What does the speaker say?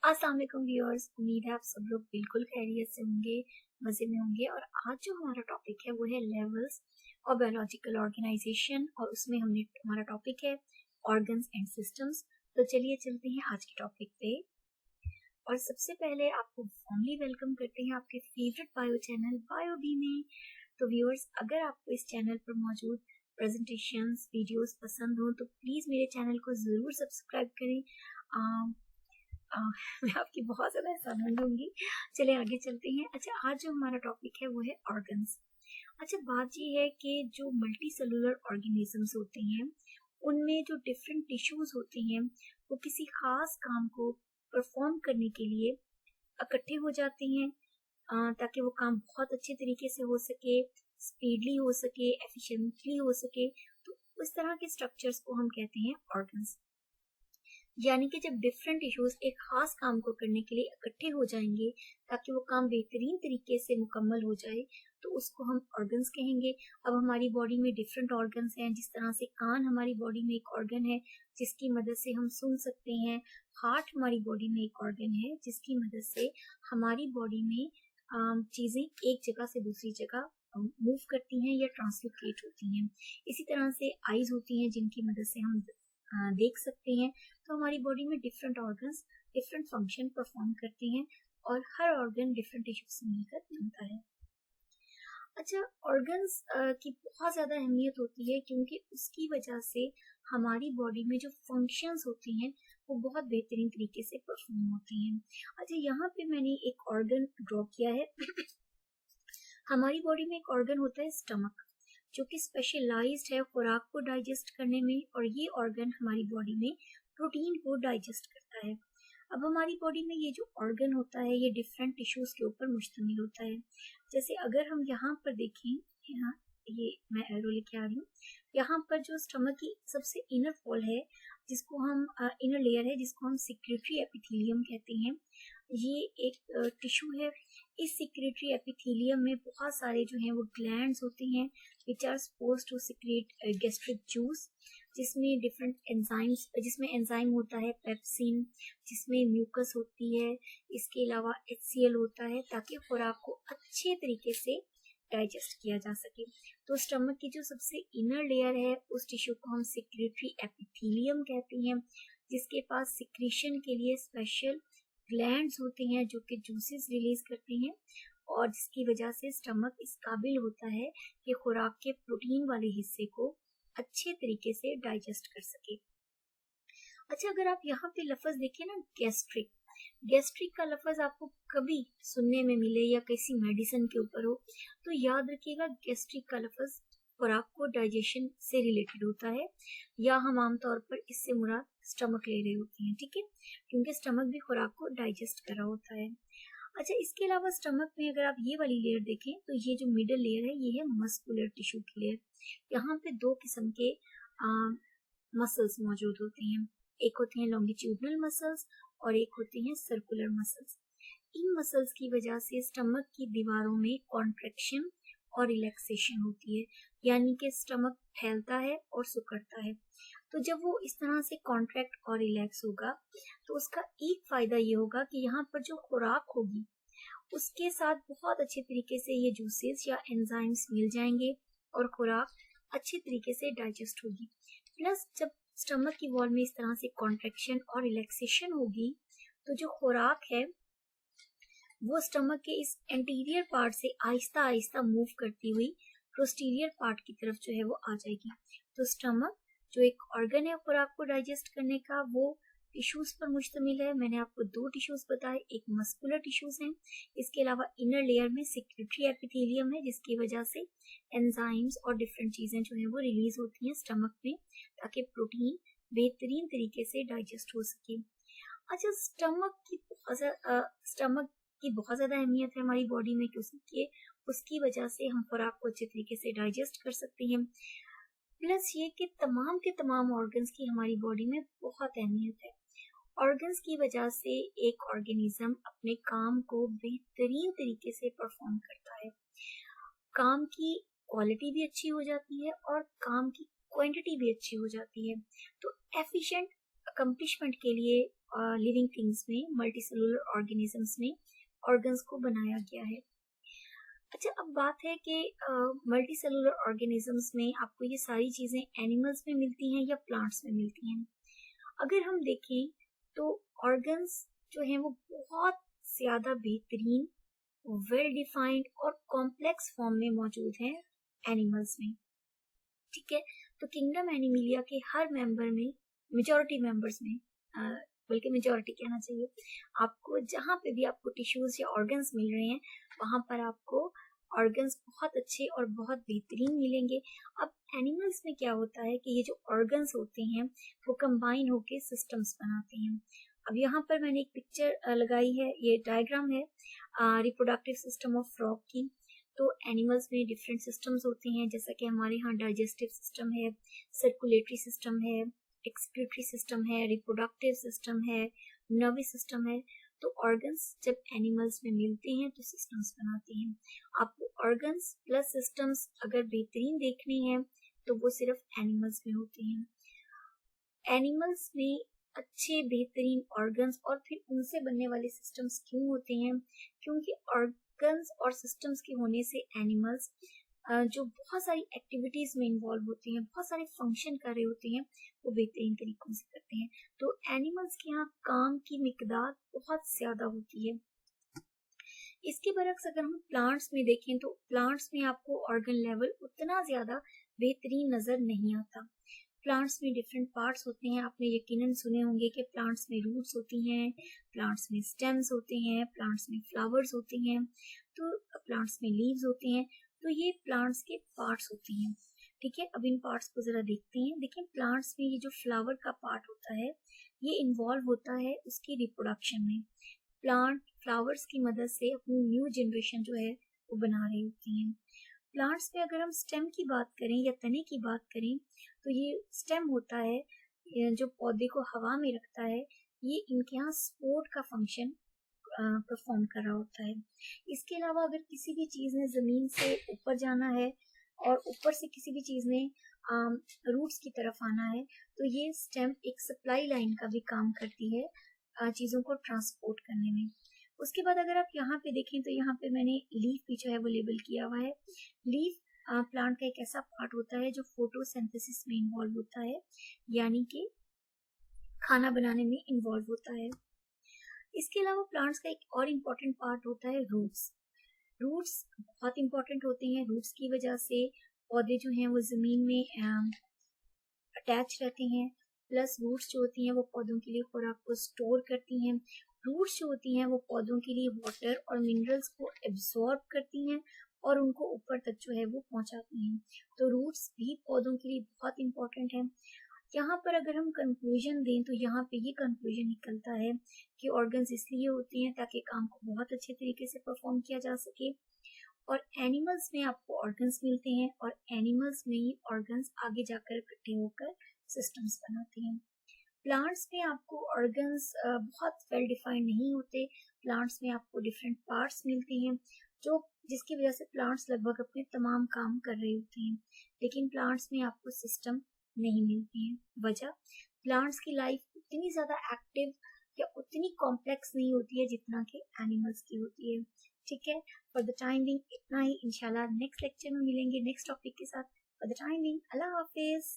अस्सलाम वालेकुम व्यूअर्स, उम्मीद है आप सब लोग बिल्कुल खैरियत से होंगे, मज़े में होंगे। और आज जो हमारा टॉपिक है वो है लेवल्स और बायोलॉजिकल ऑर्गेनाइजेशन, और उसमें हमारा टॉपिक है ऑर्गन्स एंड सिस्टम्स। तो चलिए चलते हैं आज के टॉपिक पे। और सबसे पहले आपको वार्मली वेलकम करते हैं आपके फेवरेट बायो चैनल बायोबी में। तो व्यूअर्स, अगर आपको इस चैनल पर मौजूद प्रेजेंटेशंस वीडियोस पसंद हो तो प्लीज़ मेरे चैनल को ज़रूर सब्सक्राइब करें। मैं आपकी बहुत ज़्यादा एहसानमंद होंगी। चलिए आगे चलते हैं। अच्छा, आज जो हमारा टॉपिक है वो है ऑर्गन्स। अच्छा, बात ये है कि जो मल्टी सेलुलर ऑर्गेनिजम्स होते हैं उनमें जो डिफरेंट टिश्यूज होते हैं वो किसी खास काम को परफॉर्म करने के लिए इकट्ठे हो जाते हैं, ताकि वो काम बहुत अच्छे तरीके से हो सके, स्पीडली हो सके, एफिशिएंटली हो सके। तो उस तरह के स्ट्रक्चर्स को हम कहते हैं ऑर्गन्स। यानी कि जब डिफरेंट इश्यूज एक खास काम को करने के लिए इकट्ठे हो जाएंगे ताकि वो काम बेहतरीन तरीके से मुकम्मल हो जाए, तो उसको हम ऑर्गन्स कहेंगे। अब हमारी बॉडी में डिफरेंट ऑर्गन्स हैं। जिस तरह से कान हमारी बॉडी में एक ऑर्गन है जिसकी मदद से हम सुन सकते हैं, हार्ट हमारी बॉडी में एक ऑर्गन है जिसकी मदद से हमारी बॉडी में चीज़ें एक जगह से दूसरी जगह मूव करती हैं या ट्रांसलोकेट होती हैं। इसी तरह से आईज होती हैं जिनकी मदद से हम देख सकते हैं। तो हमारी बॉडी में different organs different function perform करते हैं और हर ऑर्गन डिफरेंट टिश्यू से मिलकर बनता है। अच्छा, ऑर्गन्स की बहुत ज़्यादा अहमियत होती है क्योंकि उसकी वजह से हमारी बॉडी में जो फंक्शंस होती हैं वो बहुत बेहतरीन तरीके से परफॉर्म होती हैं। अच्छा, यहाँ पे मैंने एक ऑर्गन ड्रॉ किया है। हमारी बॉडी में एक ऑर्गन होता है स्टमक, जो कि स्पेशलाइज्ड है खुराक को डाइजेस्ट करने में, और ये ऑर्गन हमारी बॉडी में प्रोटीन को डाइजेस्ट करता है। अब हमारी बॉडी में ये जो ऑर्गन होता है ये डिफरेंट टिश्यूज के ऊपर मुश्तमिल होता है। जैसे अगर हम यहाँ पर देखें, यहाँ ये मैं एरो लेके आ रही हूँ, यहाँ पर जो स्टमक की सबसे इनर वॉल है जिसको हम इनर लेयर है जिसको हम सिक्रेटरी एपिथेलियम कहते हैं, ये एक टिश्यू है। इस सिक्रेटरी एपिथेलियम में बहुत सारे जो हैं वो ग्लैंड्स होते हैं which are suppose to secrete gastric juice, जिसमें डिफरेंट एंजाइम्स, जिसमें एंजाइम होता है पेप्सिन, जिसमें म्यूकस होती है, इसके अलावा HCl होता है, ताकि खुराक को अच्छे तरीके से डाइजेस्ट किया जा सके। तो स्टमक की जो सबसे इनर लेयर है उस टिश्यू को हम सिक्रेटरी एपिथेलियम कहते हैं, जिसके पास सिक्रीशन के लिए स्पेशल ग्लैंड्स होते हैं जो कि जूसेस रिलीज करते हैं, और जिसकी वजह से स्टमक इस काबिल होता है कि खुराक के प्रोटीन वाले हिस्से को अच्छे तरीके से डाइजेस्ट कर सके। अच्छा, अगर आप यहाँ पे लफ्ज देखें ना, गैस्ट्रिक, गैस्ट्रिक का लफ्ज आपको कभी सुनने में मिले या किसी मेडिसिन के ऊपर हो तो याद रखिएगा गैस्ट्रिक का लफ्ज खुराक को डाइजेशन से रिलेटेड होता है, या हम आमतौर पर इससे मुराद स्टमक ले रहे होते हैं, ठीक है, क्योंकि स्टमक भी खुराक को डाइजेस्ट कर रहा होता है। अच्छा, इसके अलावा स्टमक में अगर आप ये वाली लेयर देखें तो ये जो मिडल लेयर है ये है मस्कुलर टिश्यू की लेयर। यहाँ पे दो किस्म के मसल्स मौजूद होते हैं, एक होते हैं लॉन्गिट्यूडनल मसल्स और एक होते हैं सर्कुलर मसल्स। इन मसल्स की वजह से स्टमक की दीवारों में कॉन्ट्रैक्शन और रिलैक्सेशन होती है, यानी कि स्टमक फैलता है और सिकुड़ता है। तो जब वो इस तरह से कॉन्ट्रैक्ट और रिलैक्स होगा तो उसका एक फायदा ये होगा कि यहाँ पर जो खुराक होगी उसके साथ बहुत अच्छे तरीके से ये जूसेस या एंजाइम्स मिल जाएंगे और खुराक अच्छे तरीके से डाइजेस्ट होगी। प्लस जब स्टमक की वॉल में इस तरह से कॉन्ट्रैक्शन और रिलैक्सेशन होगी तो जो खुराक है वो स्टमक के इस एंटीरियर पार्ट से आहिस्ता आहिस्ता मूव करती हुई पोस्टीरियर पार्ट की तरफ जो है वो आ जाएगी। तो स्टमक जो एक ऑर्गन है खुराक को डाइजेस्ट करने का, वो टिश्यूज पर मुश्तमिल है। मैंने आपको दो टिश्यूज बताए, एक मस्कुलर टिश्यूज हैं, इसके अलावा इनर लेयर में सिक्रेटरी एपिथेलियम है जिसकी वजह से एंजाइम्स और डिफरेंट चीजें जो है वो रिलीज होती हैं स्टमक में ताकि प्रोटीन बेहतरीन तरीके से डाइजेस्ट हो सके। अच्छा, स्टमक की बहुत ज्यादा अहमियत है हमारी बॉडी में क्योंकि उसकी वजह से हम खुराक को अच्छे तरीके से डाइजेस्ट कर सकते हैं। प्लस ये कि तमाम के तमाम ऑर्गन्स की हमारी बॉडी में बहुत अहमियत है। ऑर्गन्स की वजह से एक ऑर्गेनिज्म अपने काम को बेहतरीन तरीके से परफॉर्म करता है, काम की क्वालिटी भी अच्छी हो जाती है और काम की क्वांटिटी भी अच्छी हो जाती है। तो एफिशिएंट अकम्प्लिशमेंट के लिए लिविंग थिंग्स में, मल्टी सेलुलर ऑर्गेनिजम्स में ऑर्गन्स को बनाया गया है। अच्छा, अब बात है कि मल्टी सेलुलर ऑर्गेनिजम्स में आपको ये सारी चीजें एनिमल्स में मिलती हैं या प्लांट्स में मिलती हैं। अगर हम देखें तो ऑर्गन्स जो हैं वो बहुत ज्यादा बेहतरीन, वेल डिफाइंड और कॉम्प्लेक्स फॉर्म में मौजूद हैं एनिमल्स में। ठीक है, तो किंगडम एनिमिलिया के हर मेंबर में, मेजॉरिटी मेंबर्स में, बल्कि मेजॉरिटी कहना चाहिए, आपको जहाँ पे भी आपको टिश्यूज या ऑर्गन्स मिल रहे हैं वहां पर आपको ऑर्गन्स बहुत अच्छे और बहुत बेहतरीन मिलेंगे। अब एनिमल्स में क्या होता है कि ये जो ऑर्गन्स होते हैं वो कंबाइन होके सिस्टम्स बनाते हैं। अब यहाँ पर मैंने एक पिक्चर लगाई है, ये डायग्राम है रिप्रोडक्टिव सिस्टम ऑफ फ्रॉग की। तो एनिमल्स में डिफरेंट सिस्टम्स होते हैं, जैसा कि हमारे यहाँ डाइजेस्टिव सिस्टम है, सर्कुलेटरी सिस्टम है, एक्सक्रीटरी सिस्टम है, रिप्रोडक्टिव सिस्टम है, नर्वस सिस्टम है। तो ऑर्गन्स जब एनिमल्स में मिलते हैं तो सिस्टम्स बनाते हैं। आपको ऑर्गन्स प्लस सिस्टम्स अगर बेहतरीन देखने हैं तो वो सिर्फ एनिमल्स में होते हैं। एनिमल्स में अच्छे बेहतरीन ऑर्गन्स और फिर उनसे बनने वाले सिस्टम्स क्यों होते हैं? क्योंकि ऑर्गन्स और सिस्टम्स के होने से एनिमल्स जो बहुत सारी एक्टिविटीज में इन्वॉल्व होते हैं, बहुत सारे फंक्शन कर रहे होते हैं, वो बेहतरीन तरीकों से करते हैं। तो एनिमल्स के यहाँ काम की मिकदार बहुत ज्यादा होती है। इसके बरक्स अगर हम प्लांट्स में देखें तो प्लांट्स में आपको ऑर्गन लेवल उतना ज्यादा बेहतरीन नजर नहीं आता। प्लांट्स में डिफरेंट पार्ट्स होते हैं, आपने यकीनन सुने होंगे कि प्लांट्स में रूट्स होती हैं, प्लांट्स में स्टेम्स होते हैं, प्लांट्स में फ्लावर्स होते हैं, तो प्लांट्स में लीव्स होते हैं। तो ये प्लांट्स के पार्ट्स होते हैं। ठीक है, अब इन पार्ट्स को जरा देखते हैं। देखिए, प्लांट्स में ये जो फ्लावर का पार्ट होता है ये इन्वॉल्व होता है उसकी रिप्रोडक्शन में। प्लांट फ्लावर्स की मदद से अपनी न्यू जनरेशन जो है वो बना रही होती हैं। प्लांट्स में अगर हम स्टेम की बात करें या तने की बात करें तो ये स्टेम होता है जो पौधे को हवा में रखता है, ये इनके यहाँ सपोर्ट का फंक्शन परफॉर्म कर रहा होता है। इसके अलावा अगर किसी भी चीज ने जमीन से ऊपर जाना है और ऊपर से किसी भी चीज ने रूट्स की तरफ आना है तो ये स्टेम एक सप्लाई लाइन का भी काम करती है चीजों को ट्रांसपोर्ट करने में। उसके बाद अगर आप यहाँ पे देखें तो यहाँ पे मैंने लीफ भी जो है वो लेबल किया हुआ है। लीफ प्लांट का एक ऐसा पार्ट होता है जो फोटोसिंथेसिस में इन्वॉल्व होता है, यानी कि खाना बनाने में इन्वॉल्व होता है। इसके अलावा प्लांट्स का एक और इम्पोर्टेंट पार्ट होता है रूट्स। रूट्स बहुत इम्पोर्टेंट होते हैं। रूट्स की वजह से पौधे जो हैं वो जमीन में अटैच रहते हैं। प्लस रूट्स जो होती हैं वो पौधों के लिए खुराक को स्टोर करती हैं। रूट्स जो होती हैं वो पौधों के लिए वाटर और मिनरल्स को एब्जॉर्ब करती हैं और उनको ऊपर तक जो है वो पहुंचाती हैं। तो रूट्स भी पौधों के लिए बहुत इम्पोर्टेंट है। यहाँ पर अगर हम कंक्लूजन दें तो यहाँ पे ये कंक्लूजन निकलता है कि ऑर्गन्स इसलिए होते हैं ताकि काम को बहुत अच्छे तरीके से परफॉर्म किया जा सके। और एनिमल्स में आपको ऑर्गन्स मिलते हैं और एनिमल्स में ही ऑर्गन्स आगे जाकर इकट्ठे होकर सिस्टम्स बनाते हैं। प्लांट्स में आपको ऑर्गन्स बहुत वेल डिफाइंड नहीं होते। प्लांट्स में आपको डिफरेंट पार्ट्स मिलते हैं जो जिसकी वजह से प्लांट्स लगभग अपने तमाम काम कर रहे होते हैं, लेकिन प्लांट्स में आपको सिस्टम नहीं मिलती है। वजह, प्लांट्स की लाइफ उतनी ज्यादा एक्टिव या उतनी कॉम्प्लेक्स नहीं होती है जितना कि एनिमल्स की होती है। ठीक है, फॉर द टाइम बिंग इतना ही। इंशाल्लाह नेक्स्ट लेक्चर में मिलेंगे नेक्स्ट टॉपिक के साथ। For the time being, Allah Hafiz.